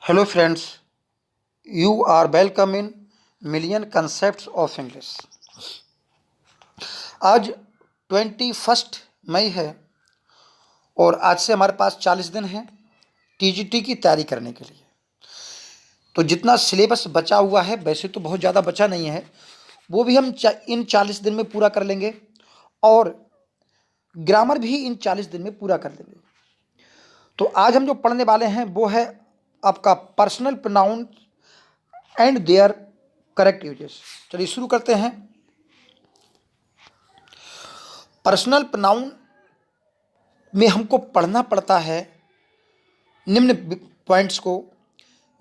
Hello friends, you are welcome in Million Concepts of English. आज 21 मई है और आज से हमारे पास 40 दिन हैं टीजीटी की तैयारी करने के लिए। तो जितना सिलेबस बचा हुआ है, वैसे तो बहुत ज़्यादा बचा नहीं है, वो भी हम इन 40 दिन में पूरा कर लेंगे और ग्रामर भी इन 40 दिन में पूरा कर लेंगे। तो आज हम जो पढ़ने वाले हैं वो है आपका personal pronoun and their correct uses. चलिए शुरू करते हैं। पर्सनल प्रोनाउन में हमको पढ़ना पड़ता है निम्न पॉइंट्स को।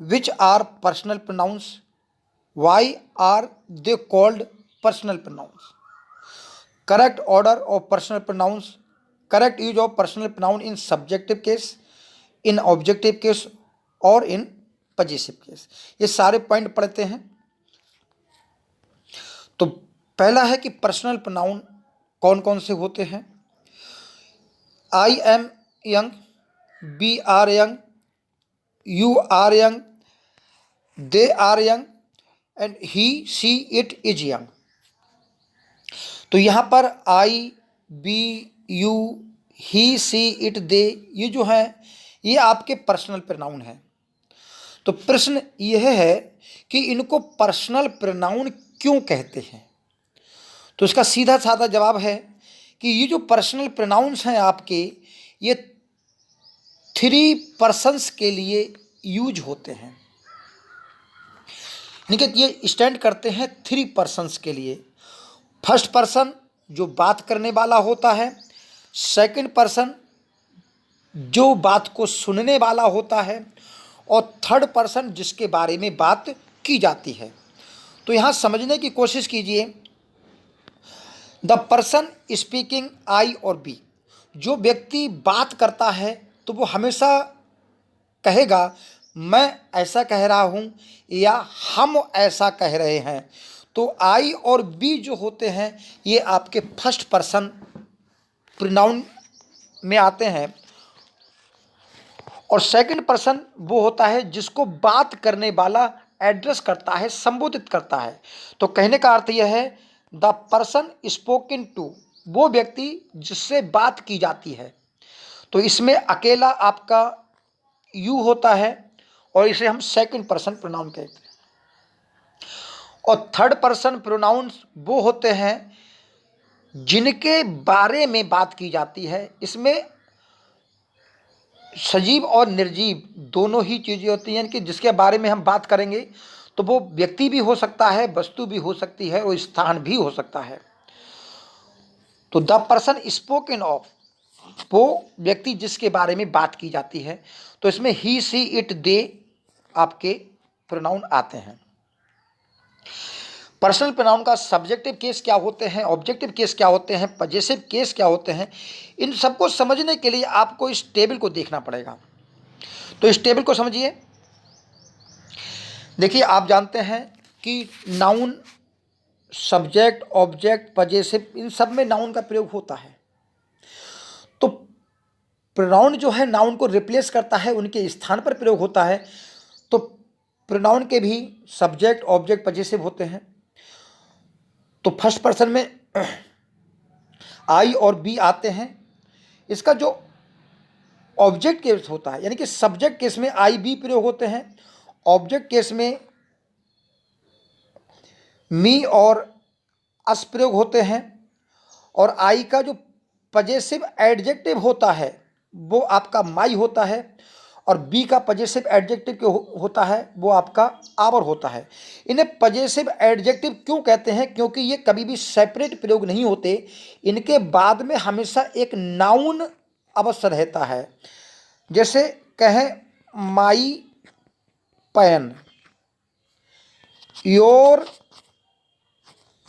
Which are personal pronouns, why are they called personal pronouns, correct order of personal pronouns, correct use of personal pronoun in subjective case, in objective case और इन पजेसिव केस। ये सारे पॉइंट पढ़ते हैं। तो पहला है कि पर्सनल प्रोनाउन कौन कौन से होते हैं। I am young, we are young, you are young, they are young and he she it is young. तो यहाँ पर I, we, you, he, she, it, they, ये जो है ये आपके पर्सनल प्रोनाउन हैं। तो प्रश्न यह है कि इनको पर्सनल प्रोनाउन क्यों कहते हैं। तो इसका सीधा साधा जवाब है कि ये जो पर्सनल प्रोनाउंस हैं आपके, ये 3 पर्सन्स के लिए यूज होते हैं। यानी कि ये स्टैंड करते हैं 3 पर्सन्स के लिए। फर्स्ट पर्सन जो बात करने वाला होता है, सेकंड पर्सन जो बात को सुनने वाला होता है और थर्ड पर्सन जिसके बारे में बात की जाती है। तो यहाँ समझने की कोशिश कीजिए। द पर्सन स्पीकिंग, आई और बी, जो व्यक्ति बात करता है तो वो हमेशा कहेगा मैं ऐसा कह रहा हूँ या हम ऐसा कह रहे हैं। तो आई और बी जो होते हैं ये आपके फर्स्ट पर्सन प्रोनाउन में आते हैं। और सेकंड पर्सन वो होता है जिसको बात करने वाला एड्रेस करता है, संबोधित करता है। तो कहने का अर्थ यह है द पर्सन स्पोकन टू, वो व्यक्ति जिससे बात की जाती है। तो इसमें अकेला आपका यू होता है और इसे हम सेकंड पर्सन प्रोनाउन कहते हैं। और थर्ड पर्सन प्रोनाउंस वो होते हैं जिनके बारे में बात की जाती है। इसमें सजीव और निर्जीव दोनों ही चीज़ें होती हैं कि जिसके बारे में हम बात करेंगे तो वो व्यक्ति भी हो सकता है, वस्तु भी हो सकती है और स्थान भी हो सकता है। तो द पर्सन स्पोकन ऑफ, वो व्यक्ति जिसके बारे में बात की जाती है। तो इसमें ही, सी, इट, दे आपके प्रोनाउन आते हैं। पर्सनल प्रोनाउन का सब्जेक्टिव केस क्या होते हैं, ऑब्जेक्टिव केस क्या होते हैं, पजेसिव केस क्या होते हैं, इन सबको समझने के लिए आपको इस टेबल को देखना पड़ेगा। तो इस टेबल को समझिए। देखिए, आप जानते हैं कि नाउन, सब्जेक्ट, ऑब्जेक्ट, पजेसिव, इन सब में नाउन का प्रयोग होता है। तो प्रोनाउन जो है नाउन को रिप्लेस करता है, उनके स्थान पर प्रयोग होता है। तो प्रोनाउन के भी सब्जेक्ट, ऑब्जेक्ट, पजेसिव होते हैं। तो फर्स्ट पर्सन में आई और बी आते हैं। इसका जो ऑब्जेक्ट केस होता है, यानी कि सब्जेक्ट केस में आई बी प्रयोग होते हैं, ऑब्जेक्ट केस में मी और अस प्रयोग होते हैं। और आई का जो पजेसिव एडजेक्टिव होता है वो आपका माई होता है और बी का पजेसिव एडजेक्टिव जो होता है वो आपका आवर होता है। इन्हें पजेसिव एडजेक्टिव क्यों कहते हैं? क्योंकि ये कभी भी सेपरेट प्रयोग नहीं होते, इनके बाद में हमेशा एक नाउन अवश्य रहता है। जैसे कहें माई पेन, योर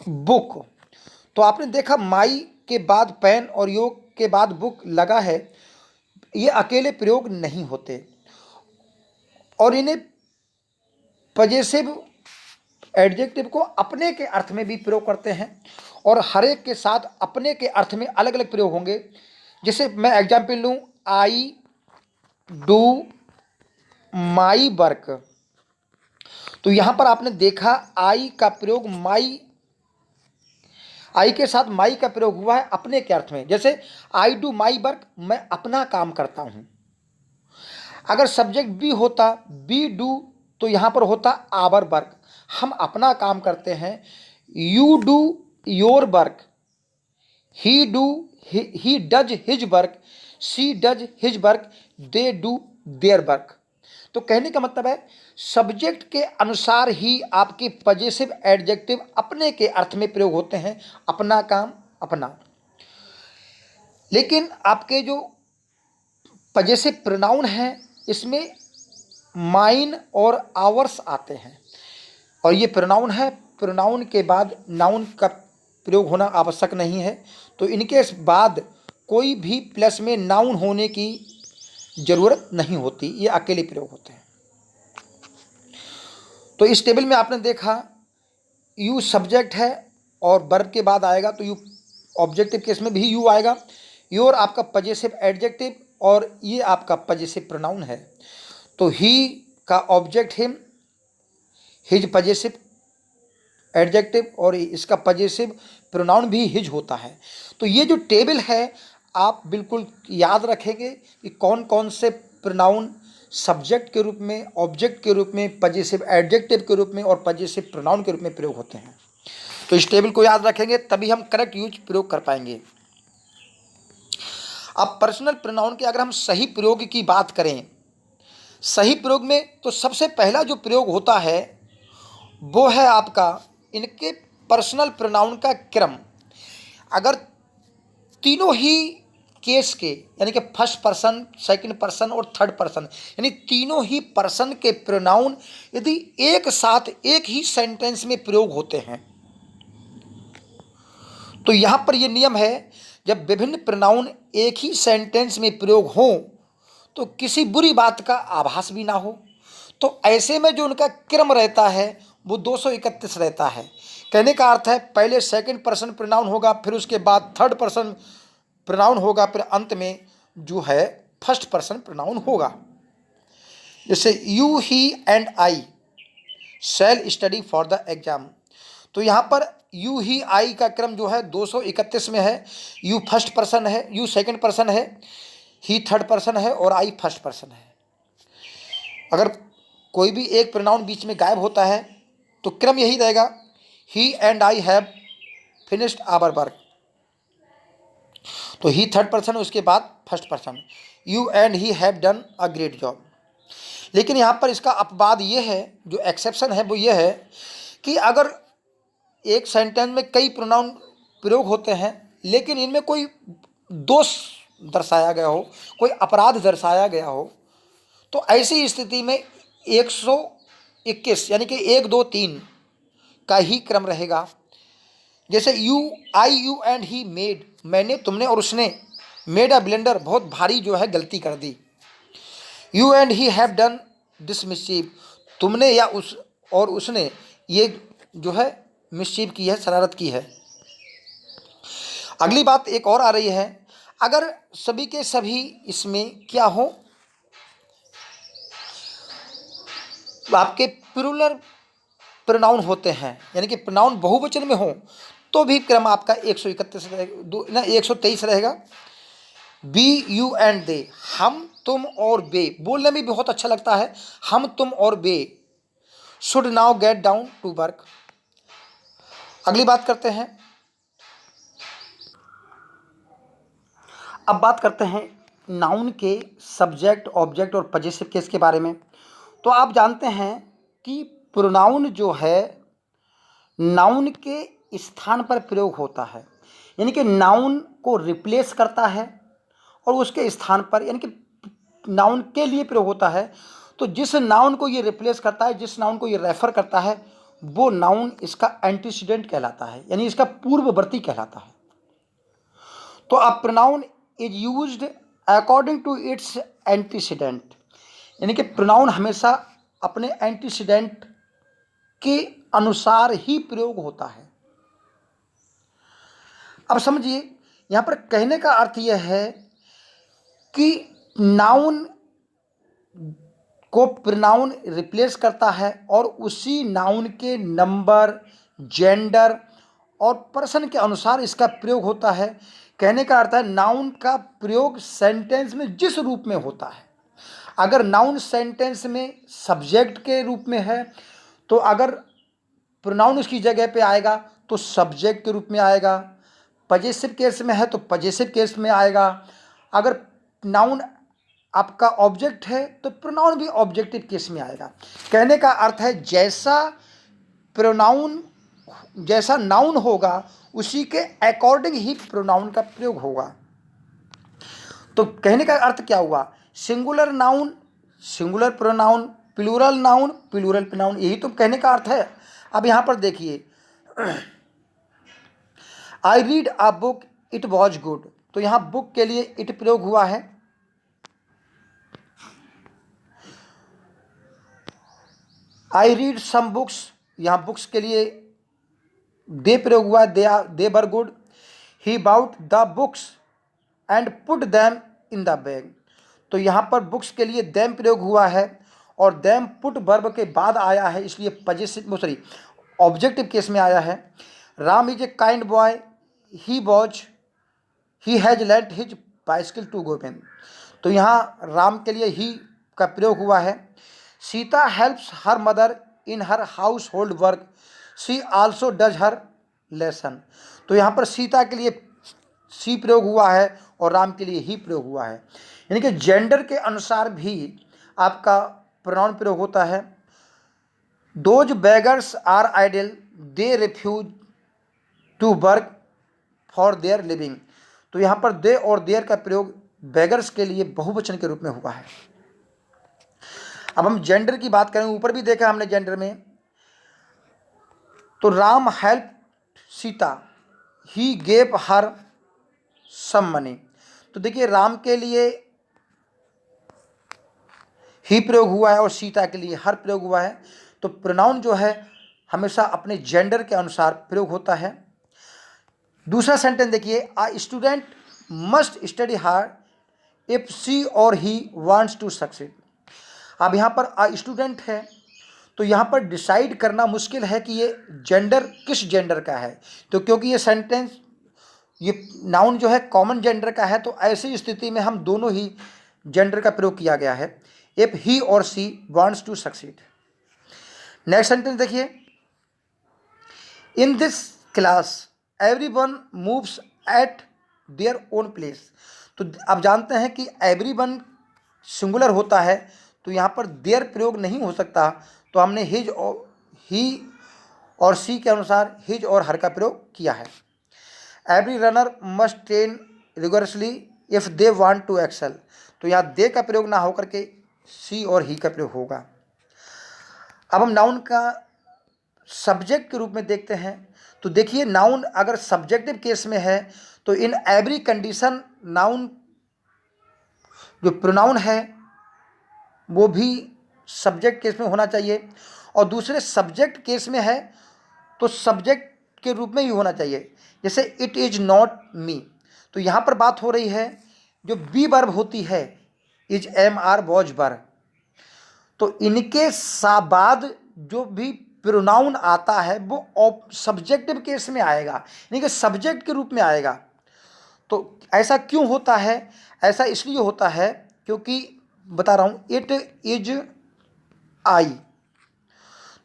बुक। तो आपने देखा माई के बाद पेन और योर के बाद बुक लगा है, ये अकेले प्रयोग नहीं होते और इन्हें पजेसिव एडजेक्टिव को अपने के अर्थ में भी प्रयोग करते हैं और हर एक के साथ अपने के अर्थ में अलग अलग प्रयोग होंगे। जैसे मैं एग्जाम्पल लूँ, आई डू माई वर्क। तो यहां पर आपने देखा आई का प्रयोग आई के साथ माई का प्रयोग हुआ है अपने के अर्थ में। जैसे आई डू माई वर्क, मैं अपना काम करता हूं। अगर सब्जेक्ट बी होता बी डू, तो यहां पर होता आवर वर्क, हम अपना काम करते हैं। You do your work, he does his work, she does his work, they do their work. तो कहने का मतलब है सब्जेक्ट के अनुसार ही आपके पजेसिव एडजेक्टिव अपने के अर्थ में प्रयोग होते हैं, अपना काम अपना। लेकिन आपके जो पजेसिव प्रोनाउन हैं इसमें माइन और आवर्स आते हैं, और ये प्रोनाउन है, प्रोनाउन के बाद नाउन का प्रयोग होना आवश्यक नहीं है। तो इनके बाद कोई भी प्लस में नाउन होने की जरूरत नहीं होती, ये अकेले प्रयोग होते हैं। तो इस टेबल में आपने देखा यू सब्जेक्ट है और वर्ब के बाद आएगा, तो यू ऑब्जेक्टिव केस में भी यू आएगा। योर आपका पजेसिव एडजेक्टिव और ये आपका पजेसिव प्रोनाउन है। तो ही का object him, his possessive adjective और इसका पजेसिव प्रोनाउन भी हिज होता है। तो ये जो टेबल है आप बिल्कुल याद रखेंगे कि कौन कौन से प्रोनाउन सब्जेक्ट के रूप में, ऑब्जेक्ट के रूप में, पजेसिव एडजेक्टिव के रूप में और पजेसिव प्रोनाउन के रूप में प्रयोग होते हैं। तो इस टेबल को याद रखेंगे तभी हम करेक्ट यूज प्रयोग कर पाएंगे। अब पर्सनल प्रोनाउन के अगर हम सही प्रयोग की बात करें, सही प्रयोग में तो सबसे पहला जो प्रयोग होता है वो है आपका इनके पर्सनल प्रोनाउन का क्रम। अगर तीनों ही केस के यानी कि फर्स्ट पर्सन, सेकंड पर्सन और थर्ड पर्सन, यानी तीनों ही पर्सन के प्रोनाउन यदि एक साथ एक ही सेंटेंस में प्रयोग होते हैं, तो यहां पर यह नियम है जब विभिन्न प्रोनाउन एक ही सेंटेंस में प्रयोग हो तो किसी बुरी बात का आभास भी ना हो। तो ऐसे में जो उनका क्रम रहता है वो 231 रहता है। कहने का अर्थ है पहले सेकंड पर्सन प्रोनाउन होगा, फिर उसके बाद थर्ड पर्सन प्रोनाउन होगा, फिर अंत में जो है फर्स्ट पर्सन प्रोनाउन होगा। जैसे you he and I shell study for the exam. तो यहाँ पर यू ही आई का क्रम जो है 231 में है। यू फर्स्ट पर्सन है, यू सेकंड पर्सन है, ही थर्ड पर्सन है और आई फर्स्ट पर्सन है। अगर कोई भी एक प्रोनाउन बीच में गायब होता है तो क्रम यही रहेगा, he and I have finished our work. तो ही थर्ड पर्सन, उसके बाद first person, you and he have done a great job. लेकिन यहाँ पर इसका अपवाद ये है, जो एक्सेप्शन है वो ये है कि अगर एक सेंटेंस में कई प्रोनाउन प्रयोग होते हैं लेकिन इनमें कोई दोष दर्शाया गया हो, कोई अपराध दर्शाया गया हो, तो ऐसी स्थिति में 121 यानी कि 1 2 3 का ही क्रम रहेगा। जैसे you I you and he made, मैंने, तुमने और उसने, मेड अ ब्लेंडर, बहुत भारी जो है गलती कर दी। You and he have done this mischief, तुमने या उस और उसने ये जो है मिस्चीफ की है, शरारत की है। अगली बात एक और आ रही है, अगर सभी के सभी इसमें क्या हो, आपके प्लूरल प्रोनाउन होते हैं यानी कि प्रोनाउन बहुवचन में हो तो भी क्रम आपका 131 रहेगा, 123 रहेगा। बी यू एंड दे, हम तुम और वे, बोलने में भी बहुत अच्छा लगता है, हम तुम और वे। Should now get down to work. अगली बात करते हैं, अब बात करते हैं नाउन के सब्जेक्ट, ऑब्जेक्ट और पजेसिव केस के बारे में। तो आप जानते हैं कि प्रोनाउन जो है नाउन के स्थान पर प्रयोग होता है, यानी कि नाउन को रिप्लेस करता है और उसके स्थान पर यानी कि नाउन के लिए प्रयोग होता है। तो जिस नाउन को ये रिप्लेस करता है, जिस नाउन को ये रेफर करता है, वो नाउन इसका एंटीसीडेंट कहलाता है, यानी इसका पूर्ववर्ती कहलाता है। तो a pronoun is used according to its antecedent, यानी कि प्रोनाउन हमेशा अपने एंटीसीडेंट के अनुसार ही प्रयोग होता है। अब समझिए यहां पर कहने का अर्थ यह है कि नाउन को प्रोनाउन रिप्लेस करता है और उसी नाउन के नंबर, जेंडर और पर्सन के अनुसार इसका प्रयोग होता है। कहने का अर्थ है नाउन का प्रयोग सेंटेंस में जिस रूप में होता है, अगर नाउन सेंटेंस में सब्जेक्ट के रूप में है तो अगर प्रोनाउन उसकी जगह पे आएगा तो सब्जेक्ट के रूप में आएगा, पजेसिव केस में है तो पजेसिव केस में आएगा, अगर नाउन आपका ऑब्जेक्ट है तो प्रोनाउन भी ऑब्जेक्टिव केस में आएगा। कहने का अर्थ है जैसा नाउन होगा उसी के अकॉर्डिंग ही प्रोनाउन का प्रयोग होगा। तो कहने का अर्थ क्या हुआ, singular noun singular pronoun, plural noun plural pronoun, यही तो कहने का अर्थ है। अब यहां पर देखिए, I read a book it was good, तो यहां बुक के लिए इट प्रयोग हुआ है। आई रीड सम बुक्स, यहां बुक्स के लिए दे प्रयोग हुआ है, they were good. He bought the books and put them in the bag, तो यहां पर बुक्स के लिए दैम प्रयोग हुआ है और दैम पुट वर्ब के बाद आया है, इसलिए पजेसिव सॉरी ऑब्जेक्टिव केस में आया है। Ram is a kind boy, he has lent his bicycle to Govind, तो यहाँ राम के लिए ही का प्रयोग हुआ है। Sita helps her mother in her house hold work, she also does her lesson, तो यहाँ पर सीता के लिए सी प्रयोग हुआ है और राम के लिए ही प्रयोग हुआ है। यानी कि जेंडर के अनुसार भी आपका प्रोनाउन प्रयोग होता है। Those beggars are idle, they refuse to work for their living, तो यहाँ पर दे और देयर का प्रयोग बेगर्स के लिए बहुवचन के रूप में हुआ है। अब हम जेंडर की बात करें, ऊपर भी देखा हमने जेंडर में, तो Ram help Sita, he gave her some money, तो देखिए राम के लिए ही प्रयोग हुआ है और सीता के लिए हर प्रयोग हुआ है। तो प्रोनाउन जो है हमेशा अपने जेंडर के अनुसार प्रयोग होता है। दूसरा सेंटेंस देखिए, a student must study hard if she और ही वांट्स टू सक्सीड, अब यहाँ पर अ स्टूडेंट है तो यहाँ पर डिसाइड करना मुश्किल है कि ये जेंडर किस जेंडर का है, तो क्योंकि ये सेंटेंस ये नाउन जो है कॉमन जेंडर का है, तो ऐसी स्थिति में हम दोनों ही जेंडर का प्रयोग किया गया है, if he or she wants to succeed. Next sentence देखिए, in this class everyone moves at their own place, तो आप जानते हैं कि एवरीवन सिंगुलर होता है तो यहाँ पर देयर प्रयोग नहीं हो सकता, तो हमने हिज और ही और सी के अनुसार हिज और हर का प्रयोग किया है। Every runner must train rigorously if they want to excel, तो यहाँ दे का प्रयोग ना होकर के सी और ही का प्रयोग होगा। अब हम नाउन का सब्जेक्ट के रूप में देखते हैं, तो देखिए नाउन अगर सब्जेक्टिव केस में है तो इन एवरी कंडीशन नाउन जो प्रोनाउन है वो भी सब्जेक्ट केस में होना चाहिए, और दूसरे सब्जेक्ट केस में है तो सब्जेक्ट के रूप में ही होना चाहिए। जैसे इट इज नॉट मी, तो यहाँ पर बात हो रही है जो बी वर्ब होती है, is am are was were, तो इनके बाद जो भी प्रोनाउन आता है वो सब्जेक्टिव केस में आएगा, यानी कि सब्जेक्ट के रूप में आएगा। तो ऐसा क्यों होता है, ऐसा इसलिए होता है क्योंकि बता रहा हूँ, इट इज आई,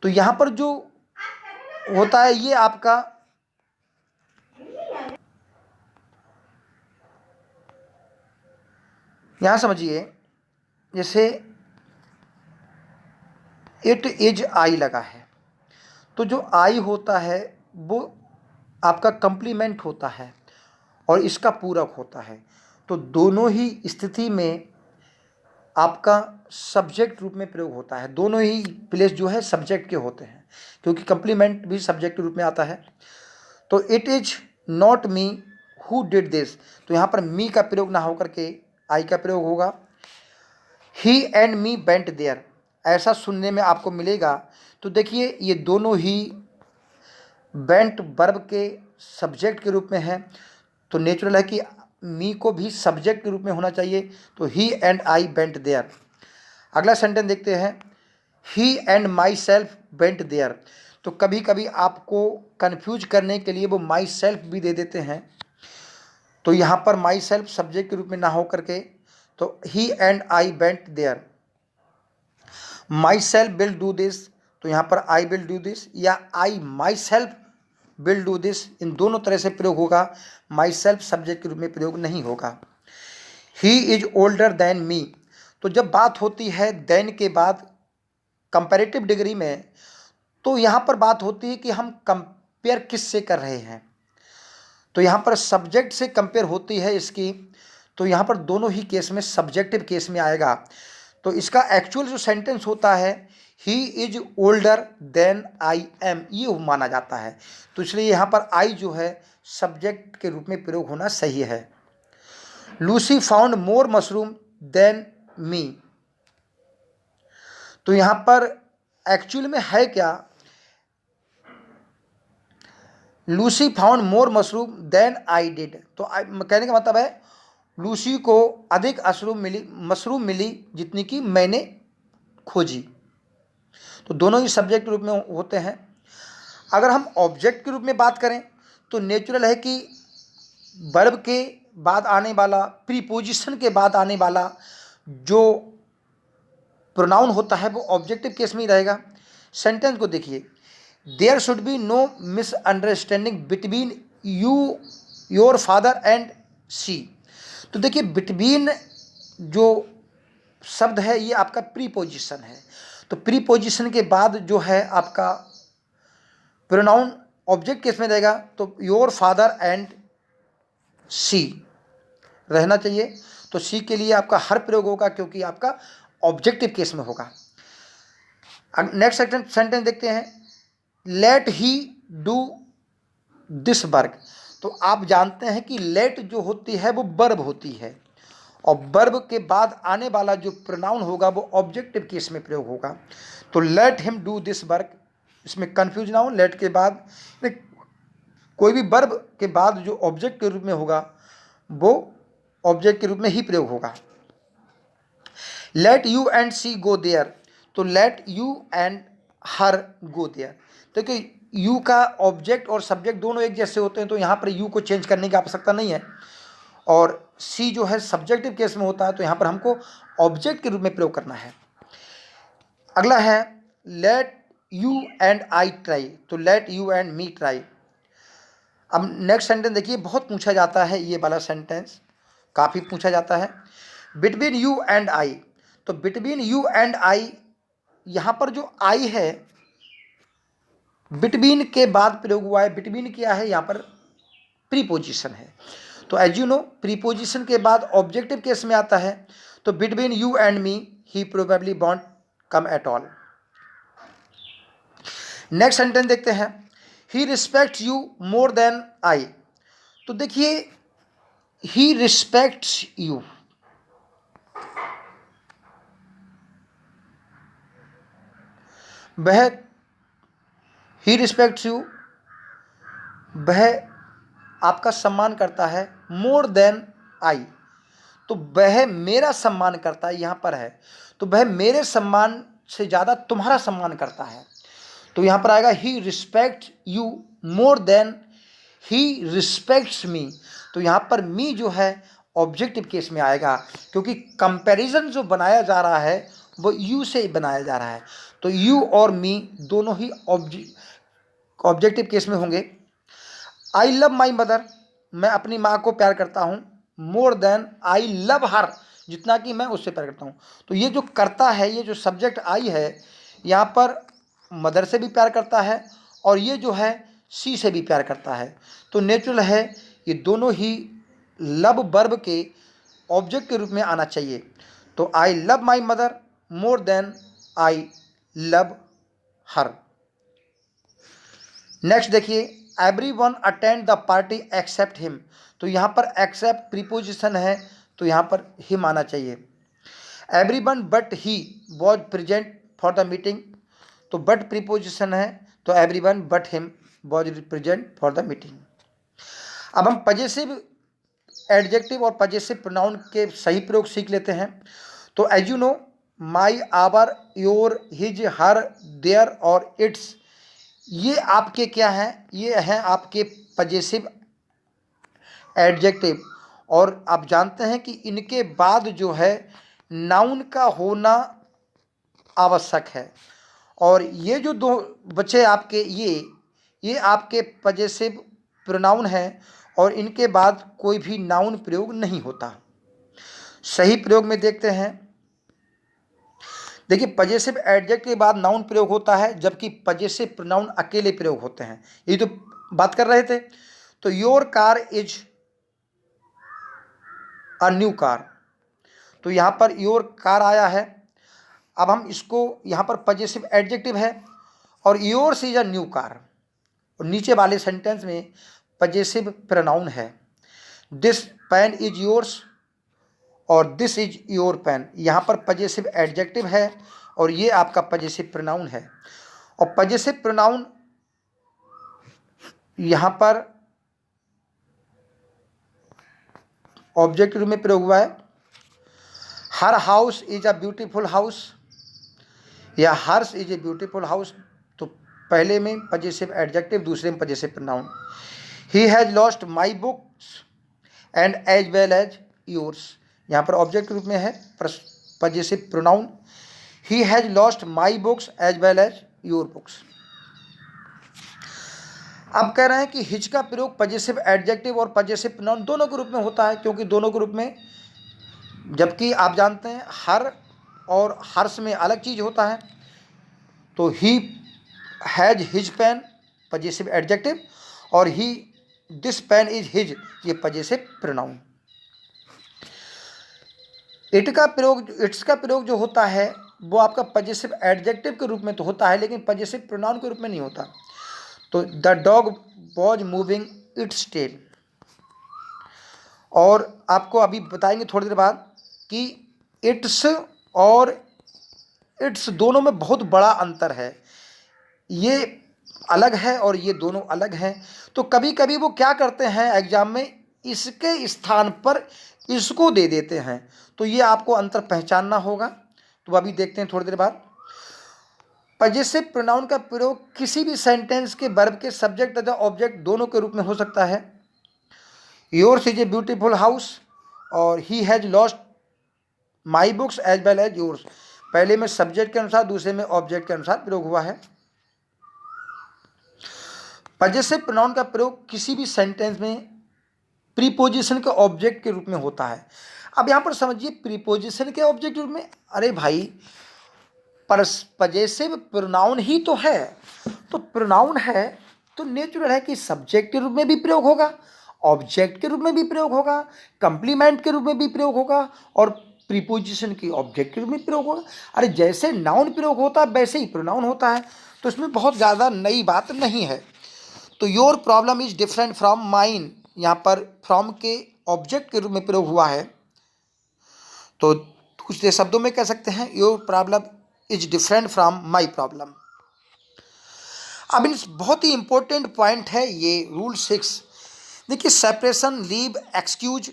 तो यहाँ पर जो होता है ये आपका यहाँ समझिए, जैसे इट इज आई लगा है तो जो आई होता है वो आपका कंप्लीमेंट होता है और इसका पूरक होता है, तो दोनों ही स्थिति में आपका सब्जेक्ट रूप में प्रयोग होता है, दोनों ही प्लेस जो है सब्जेक्ट के होते हैं क्योंकि कंप्लीमेंट भी सब्जेक्ट के रूप में आता है। तो it is not me who did this, तो यहाँ पर मी का प्रयोग ना होकर के आई का प्रयोग होगा। ही एंड मी बेंट देयर, ऐसा सुनने में आपको मिलेगा, तो देखिए ये दोनों ही बेंट वर्ब के सब्जेक्ट के रूप में है, तो नेचुरल है कि मी को भी सब्जेक्ट के रूप में होना चाहिए, तो he and I went there. अगला सेंटेंस देखते हैं, he and myself went there. तो कभी कभी आपको कंफ्यूज करने के लिए वो माई सेल्फ भी दे देते हैं, तो यहाँ पर माई सेल्फ सब्जेक्ट के रूप में ना हो करके तो he and I went there. Myself will do this, तो यहाँ पर आई विल डू दिस, या I myself will do this, इन दोनों तरह से प्रयोग होगा, माई सेल्फ सब्जेक्ट के रूप में प्रयोग नहीं होगा। ही इज ओल्डर देन मी, तो जब बात होती है देन के बाद कंपैरेटिव डिग्री में, तो यहाँ पर बात होती है कि हम कंपेयर किस से कर रहे हैं। तो यहाँ पर सब्जेक्ट से कंपेयर होती है इसकी, तो यहाँ पर दोनों ही केस में सब्जेक्टिव केस में आएगा। तो इसका एक्चुअल जो सेंटेंस होता है, he is older than I am, ये माना जाता है। तो इसलिए यहाँ पर आई जो है सब्जेक्ट के रूप में प्रयोग होना सही है। Lucy found more mushroom than me, तो यहाँ पर एक्चुअल में है क्या, Lucy found more mushroom than I did. तो कहने का मतलब है लूसी को अधिक मशरूम मिली जितनी कि मैंने खोजी। तो दोनों ही सब्जेक्ट के रूप में होते हैं। अगर हम ऑब्जेक्ट के रूप में बात करें तो नेचुरल है कि वर्ब के बाद आने वाला, प्रीपोजिशन के बाद आने वाला जो प्रोनाउन होता है वो ऑब्जेक्टिव केस में ही रहेगा। सेंटेंस को देखिए, there should be no misunderstanding between you your father and she. तो देखिए बिटवीन जो शब्द है ये आपका प्रीपोजिशन है, तो प्रीपोजिशन के बाद जो है आपका प्रोनाउन ऑब्जेक्ट केस में रहेगा, तो योर फादर एंड सी रहना चाहिए। तो सी के लिए आपका हर प्रयोग होगा क्योंकि आपका ऑब्जेक्टिव केस में होगा। नेक्स्ट सेंटेंस देखते हैं, let he do this work. तो आप जानते हैं कि लेट जो होती है वो वर्ब होती है, और वर्ब के बाद आने वाला जो प्रोनाउन होगा वो ऑब्जेक्टिव केस में प्रयोग होगा। तो let him do this work, इसमें कंफ्यूज ना हो, लेट के बाद कोई भी वर्ब के बाद जो ऑब्जेक्ट के रूप में होगा वो ऑब्जेक्ट के रूप में ही प्रयोग होगा। Let you and she go there, तो let you and her go there. तो कि यू का ऑब्जेक्ट और सब्जेक्ट दोनों एक जैसे होते हैं, तो यहाँ पर यू को चेंज करने की आवश्यकता नहीं है, और सी जो है सब्जेक्टिव केस में होता है, तो यहाँ पर हमको ऑब्जेक्ट के रूप में प्रयोग करना है। अगला है let you and I try, तो let you and me try. अब नेक्स्ट सेंटेंस देखिए, बहुत पूछा जाता है ये वाला सेंटेंस, काफ़ी पूछा जाता है, बिटवीन यू एंड आई। तो बिटवीन यू एंड आई, यहाँ पर जो आई है बिटवीन के बाद प्रयोग हुआ है। बिटवीन क्या है, यहाँ पर प्रीपोजिशन है। तो एज यू नो प्रीपोजिशन के बाद ऑब्जेक्टिव केस में आता है, तो between you and me he probably won't come at all. Next sentence देखते हैं, he respects you more than I. तो देखिए ही रिस्पेक्ट्स यू, वह, ही रिस्पेक्ट्स यू, वह आपका सम्मान करता है, मोर देन आई, तो वह मेरा सम्मान करता है, यहाँ पर है तो वह मेरे सम्मान से ज़्यादा तुम्हारा सम्मान करता है। तो यहाँ पर आएगा he respect you more than he respects me. तो यहाँ पर मी जो है ऑब्जेक्टिव केस में आएगा, क्योंकि कंपैरिजन जो बनाया जा रहा है वो यू से बनाया जा रहा है, तो यू और मी दोनों ही ऑब्जेक्टिव केस में होंगे। आई लव माई मदर, मैं अपनी माँ को प्यार करता हूँ, मोर देन आई लव हर, जितना कि मैं उससे प्यार करता हूँ। तो ये जो करता है, ये जो सब्जेक्ट आई है, यहाँ पर मदर से भी प्यार करता है और ये जो है सी से भी प्यार करता है। तो नेचुरल है ये दोनों ही लव वर्ब के ऑब्जेक्ट के रूप में आना चाहिए। तो I love my mother more than I love her. Next देखिए, everyone attend the party except him. तो यहाँ पर एक्सेप्ट प्रीपोजिशन है, तो यहाँ पर हिम आना चाहिए। Everyone but he was present for the meeting, तो बट प्रीपोजिशन है, तो everyone but him was present for the meeting. अब हम पजेसिव एडजेक्टिव और पजेसिव प्रोनाउन के सही प्रयोग सीख लेते हैं। तो as you know my, our, your, his, her, their और इट्स, ये आपके क्या हैं, ये हैं आपके पजेसिव एडजेक्टिव। और आप जानते हैं कि इनके बाद जो है नाउन का होना आवश्यक है। और ये जो दो बचे आपके, ये आपके पजेसिव प्रोनाउन हैं और इनके बाद कोई भी नाउन प्रयोग नहीं होता। सही प्रयोग में देखते हैं, देखिए पजेसिव एडजेक्टिव के बाद नाउन प्रयोग होता है, जबकि पजेसिव प्रोनाउन अकेले प्रयोग होते हैं। ये तो बात कर रहे थे। तो your car is a new car, तो यहाँ पर योर कार आया है। अब हम इसको, यहाँ पर पजेसिव एडजेक्टिव है और yours is a new car, और नीचे वाले सेंटेंस में पजेसिव प्रोनाउन है। दिस पेन इज योर्स और दिस इज योर पेन, यहाँ पर पजेसिव एडजेक्टिव है और ये आपका पजेसिव प्रोनाउन है। और पजेसिव प्रोनाउन यहाँ पर ऑब्जेक्ट रूप में प्रयोग हुआ है। Her house is a beautiful house या hers is a beautiful house, तो पहले में पजेसिव एडजेक्टिव, दूसरे में possessive pronoun. He has lost my books and as well as yours, यहाँ पर ऑब्जेक्ट रूप में है possessive pronoun. He has lost my books as well as your books. अब कह रहे हैं कि हिज का प्रयोग पजेसिव एडजेक्टिव और पजेसिव प्रोनाउन दोनों के रूप में होता है, क्योंकि दोनों के रूप में, जबकि आप जानते हैं हर और हर्ष में अलग चीज होता है। तो he has his pen possessive adjective और he this pen is his, ये पजेसिव प्रोनाउन। इट्स का प्रयोग जो होता है वो आपका पजेसिव एडजेक्टिव के रूप में तो होता है, लेकिन पजेसिव प्रोनाउन के रूप में नहीं होता। तो the dog was moving its tail, और आपको अभी बताएंगे थोड़ी देर बाद कि इट्स और इट्स दोनों में बहुत बड़ा अंतर है, ये अलग है और ये दोनों अलग हैं। तो कभी कभी वो क्या करते हैं एग्जाम में, इसके स्थान पर इसको दे देते हैं, तो ये आपको अंतर पहचानना होगा। तो अभी देखते हैं थोड़ी देर बाद। पजेसिव प्रोनाउन का प्रयोग किसी भी सेंटेंस के वर्ब के सब्जेक्ट तथा ऑब्जेक्ट दोनों के रूप में हो सकता है। Yours is a beautiful house और he has lost my books as well as yours, पहले में सब्जेक्ट के अनुसार, दूसरे में ऑब्जेक्ट के अनुसार प्रयोग हुआ है। पजेसिव प्रोनाउन का प्रयोग किसी भी सेंटेंस में प्रीपोजिशन के ऑब्जेक्ट के रूप में होता है। अब यहां पर समझिए प्रीपोजिशन के ऑब्जेक्ट के रूप में, अरे भाई पर पजेसिव प्रोनाउन ही तो है, तो प्रोनाउन है तो नेचुरल है कि सब्जेक्ट के रूप में भी प्रयोग होगा, ऑब्जेक्ट के रूप में भी प्रयोग होगा, कंप्लीमेंट के रूप में भी प्रयोग होगा और प्रीपोजिशन की ऑब्जेक्ट के रूप में प्रयोग होगा। अरे जैसे नाउन प्रयोग होता है वैसे ही प्रोनाउन होता है, तो इसमें बहुत ज़्यादा नई बात नहीं है। तो your problem is different from mine, यहाँ पर फ्रॉम के ऑब्जेक्ट के रूप में प्रयोग हुआ है, तो दूसरे शब्दों में कह सकते हैं your problem is different from my problem. अब इन बहुत ही इंपॉर्टेंट पॉइंट है ये रूल 6। देखिए separation, leave, excuse,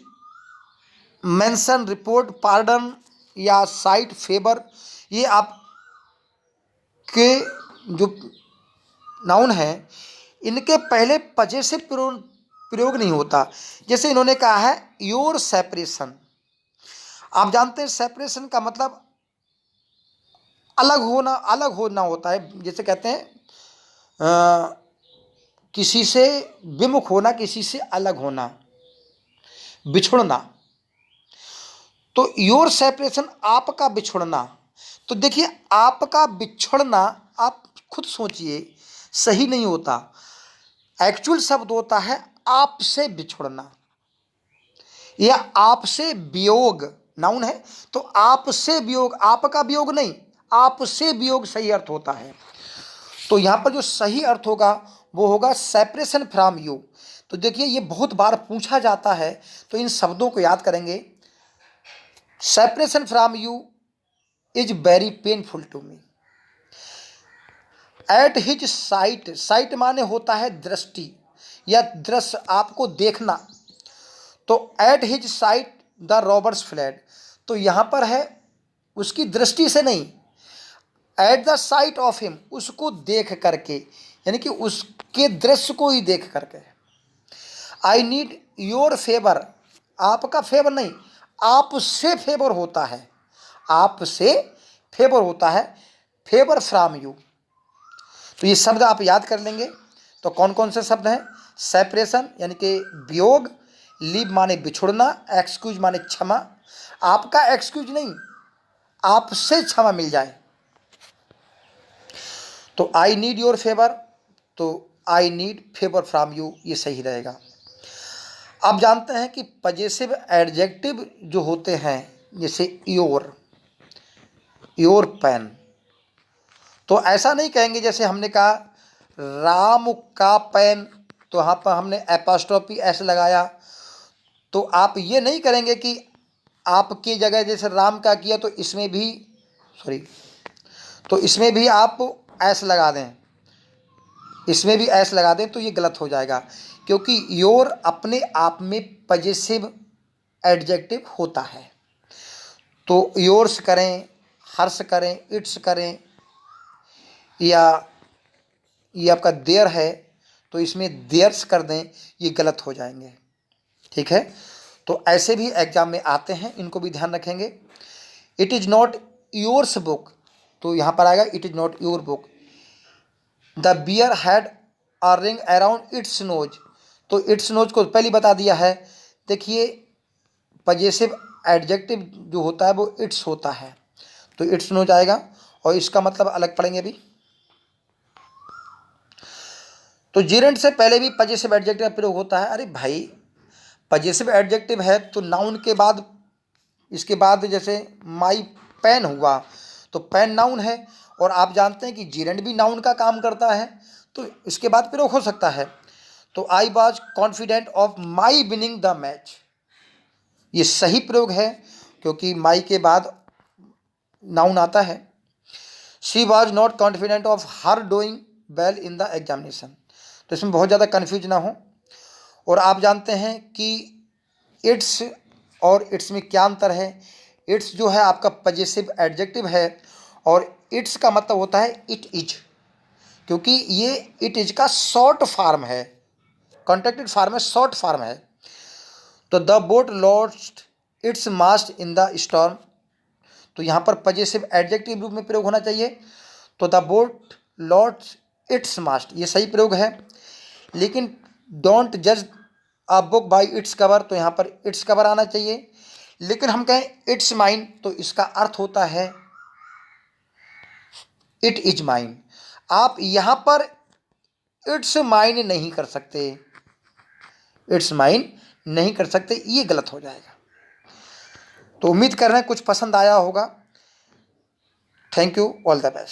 mention, report, pardon या साइट, फेवर, ये आपके जो नाउन है इनके पहले पजेसिव प्रयोग नहीं होता। जैसे इन्होंने कहा है योर सेपरेशन, आप जानते हैं सेपरेशन का मतलब अलग होना होता है। जैसे कहते हैं किसी से विमुख होना, किसी से अलग होना, बिछुड़ना। तो योर सेपरेशन आपका बिछुड़ना, तो देखिए आपका बिछुड़ना आप खुद सोचिए सही नहीं होता, एक्चुअल शब्द होता है आपसे बिछुड़ना या आपसे वियोग, नाउन है तो आपसे वियोग, आपका वियोग नहीं, आपसे वियोग सही अर्थ होता है। तो यहाँ पर जो सही अर्थ होगा वो होगा सेपरेशन फ्रॉम यू। तो देखिए ये बहुत बार पूछा जाता है, तो इन शब्दों को याद करेंगे। Separation from you is very painful to me. At his sight, sight माने होता है दृष्टि या दृश्य, आपको देखना। तो at his sight the robbers fled, तो यहाँ पर है उसकी दृष्टि से नहीं, at the sight of him, उसको देख करके, यानी कि उसके दृश्य को ही देख करके। आई नीड योर फेवर, आपका फेवर नहीं, आपसे फेवर होता है, आपसे फेवर होता है, फेवर फ्रॉम यू। तो ये शब्द आप याद कर लेंगे। तो कौन कौन से शब्द हैं? सेपरेशन यानी कि वियोग, लीव माने बिछुड़ना, एक्सक्यूज माने क्षमा, आपका एक्सक्यूज नहीं, आपसे क्षमा मिल जाए। तो आई नीड योर फेवर, तो I need favour from you, ये सही रहेगा। आप जानते हैं कि पजेसिव एडजेक्टिव जो होते हैं, जैसे योर, योर पेन, तो ऐसा नहीं कहेंगे जैसे हमने कहा राम का पेन, तो यहाँ पर हमने एपोस्ट्रोफी एस लगाया, तो आप ये नहीं करेंगे कि आपकी जगह जैसे राम का किया तो इसमें भी, सॉरी, तो इसमें भी आप एस लगा दें, इसमें भी एस लगा दें, तो ये गलत हो जाएगा, क्योंकि योर अपने आप में पजेसिव एडजेक्टिव होता है। तो योर्स करें, हर्ष करें, इट्स करें, या ये आपका देयर है तो इसमें देयर्स कर दें, ये गलत हो जाएंगे। ठीक है, तो ऐसे भी एग्जाम में आते हैं, इनको भी ध्यान रखेंगे। It is not yours book, तो यहाँ पर आएगा it is not your book. The bear had a ring around its nose, तो इट्स नोज को पहले बता दिया है। देखिए पजेसिव एडजेक्टिव जो होता है वो इट्स होता है, तो इट्स नोज आएगा, और इसका मतलब अलग पढ़ेंगे अभी। तो जीरेंट से पहले भी पजेसिव एडजेक्टिव का प्रयोग होता है। अरे भाई, पजेसिव एडजेक्टिव है तो नाउन के बाद, इसके बाद जैसे माई पेन हुआ तो पेन नाउन है, और आप जानते हैं कि जीरेंट भी नाउन का काम करता है, तो इसके बाद प्रयोग हो सकता है। तो I was confident of my winning the match, ये सही प्रयोग है, क्योंकि माई के बाद नाउन आता है। She was not confident of her doing well in the examination, तो इसमें बहुत ज़्यादा कन्फ्यूज ना हो। और आप जानते हैं कि इट्स और इट्स में क्या अंतर है। इट्स जो है आपका पजेसिव एडजेक्टिव है, और इट्स का मतलब होता है इट इज, क्योंकि ये इट इज का शॉर्ट फॉर्म है, कॉन्ट्रैक्टेड फॉर्म है, शॉर्ट फॉर्म है। तो the boat lost its mast in the storm, तो यहाँ पर पजेसिव एडजेक्टिव रूप में प्रयोग होना चाहिए। तो द बोट लॉस्ट इट्स मास्ट, ये सही प्रयोग है। लेकिन डोंट जज a book by its cover, तो यहाँ पर इट्स कवर आना चाहिए। लेकिन हम कहें इट्स माइन, तो इसका अर्थ होता है इट इज माइन। आप यहाँ पर इट्स माइन नहीं कर सकते, इट्स माइन नहीं कर सकते, ये गलत हो जाएगा। तो उम्मीद कर रहे हैं कुछ पसंद आया होगा। Thank you, all the best.